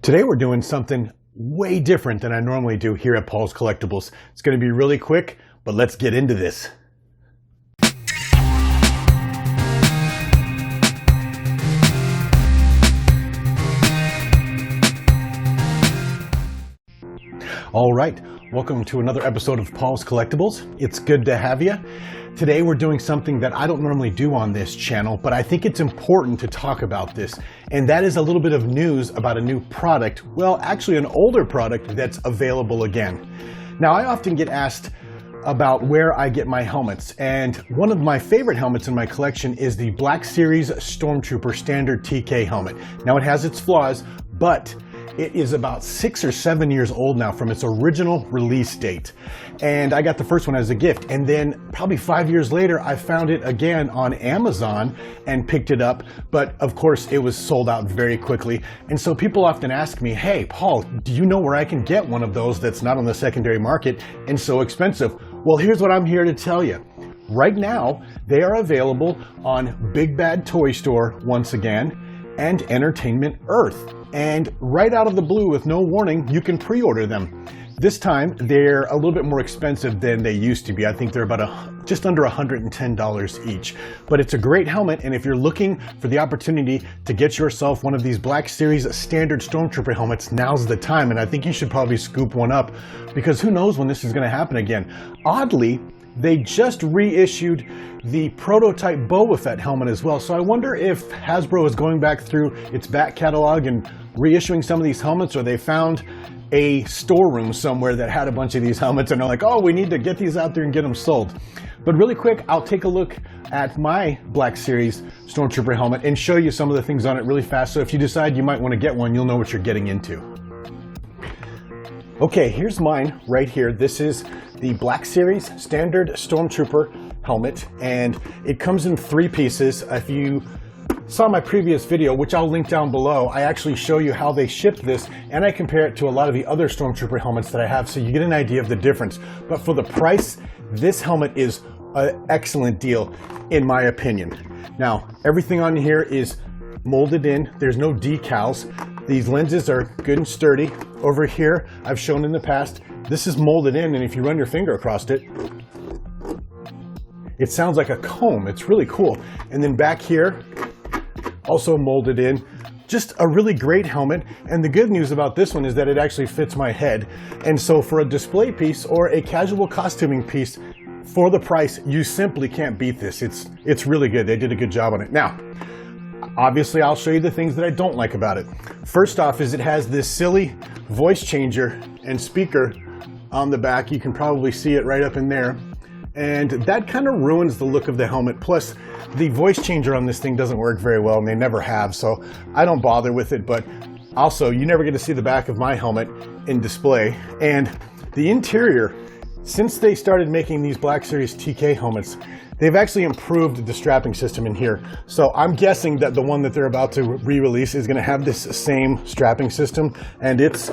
Today we're doing something way different than I normally do here at Paul's Collectibles. It's going to be really quick, but let's get into this. All right, welcome to another episode of Paul's Collectibles. It's good to have you. Today we're doing something that I don't normally do on this channel, but I think it's important to talk about this. And that is a little bit of news about a new product. Well, actually an older product that's available again. Now, I often get asked about where I get my helmets. And one of my favorite helmets in my collection is the Black Series Stormtrooper Standard TK helmet. Now, it has its flaws, but it is about 6 or 7 years old now from its original release date. And I got the first one as a gift. And then probably 5 years later, I found it again on Amazon and picked it up. But of course, it was sold out very quickly. And so people often ask me, hey, Paul, do you know where I can get one of those that's not on the secondary market and so expensive? Well, here's what I'm here to tell you. Right now, they are available on Big Bad Toy Store once again and Entertainment Earth. And right out of the blue, with no warning, you can pre-order them. This time, they're a little bit more expensive than they used to be. I think they're about just under $110 each. But it's a great helmet, and if you're looking for the opportunity to get yourself one of these Black Series Standard Stormtrooper helmets, now's the time. And I think you should probably scoop one up, because who knows when this is going to happen again. Oddly, they just reissued the prototype Boba Fett helmet as well. So I wonder if Hasbro is going back through its back catalog and reissuing some of these helmets, or they found a storeroom somewhere that had a bunch of these helmets and they're like, oh, we need to get these out there and get them sold. But really quick, I'll take a look at my Black Series Stormtrooper helmet and show you some of the things on it really fast. So if you decide you might want to get one, you'll know what you're getting into. Okay, here's mine right here. This is the Black Series Standard Stormtrooper helmet, and it comes in 3 pieces. If you saw my previous video, which I'll link down below, I actually show you how they shipped this, and I compare it to a lot of the other Stormtrooper helmets that I have, so you get an idea of the difference. But for the price, this helmet is an excellent deal, in my opinion. Now, everything on here is molded in. There's no decals. These lenses are good and sturdy. Over here, I've shown in the past, this is molded in, and if you run your finger across it, it sounds like a comb. It's really cool. And then back here, also molded in. Just a really great helmet. And the good news about this one is that it actually fits my head. And so for a display piece or a casual costuming piece, for the price, you simply can't beat this. It's really good. They did a good job on it. Now, obviously, I'll show you the things that I don't like about it. First off is it has this silly voice changer and speaker on the back. You can probably see it right up in there. And that kind of ruins the look of the helmet. Plus, the voice changer on this thing doesn't work very well, and they never have, so I don't bother with it. But also, you never get to see the back of my helmet in display. And the interior, since they started making these Black Series TK helmets, they've actually improved the strapping system in here. So I'm guessing that the one that they're about to re-release is going to have this same strapping system, and it's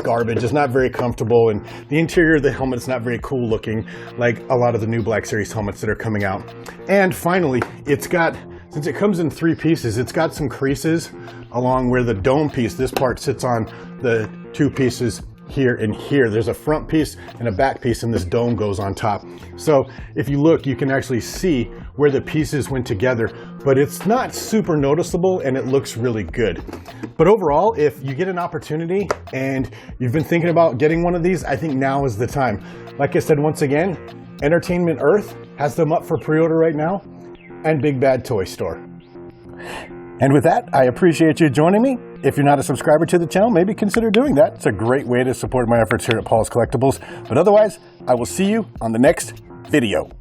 garbage. It's not very comfortable, and the interior of the helmet's not very cool looking like a lot of the new Black Series helmets that are coming out. And finally, it's got, since it comes in 3 pieces, it's got some creases along where the dome piece, this part sits on the 2 pieces here and here. There's a front piece and a back piece, and this dome goes on top. So if you look, you can actually see where the pieces went together, but it's not super noticeable and it looks really good. But overall, if you get an opportunity and you've been thinking about getting one of these, I think now is the time. Like I said, once again, Entertainment Earth has them up for pre-order right now, and Big Bad Toy Store. And with that, I appreciate you joining me. If you're not a subscriber to the channel, maybe consider doing that. It's a great way to support my efforts here at Paul's Collectibles. But otherwise, I will see you on the next video.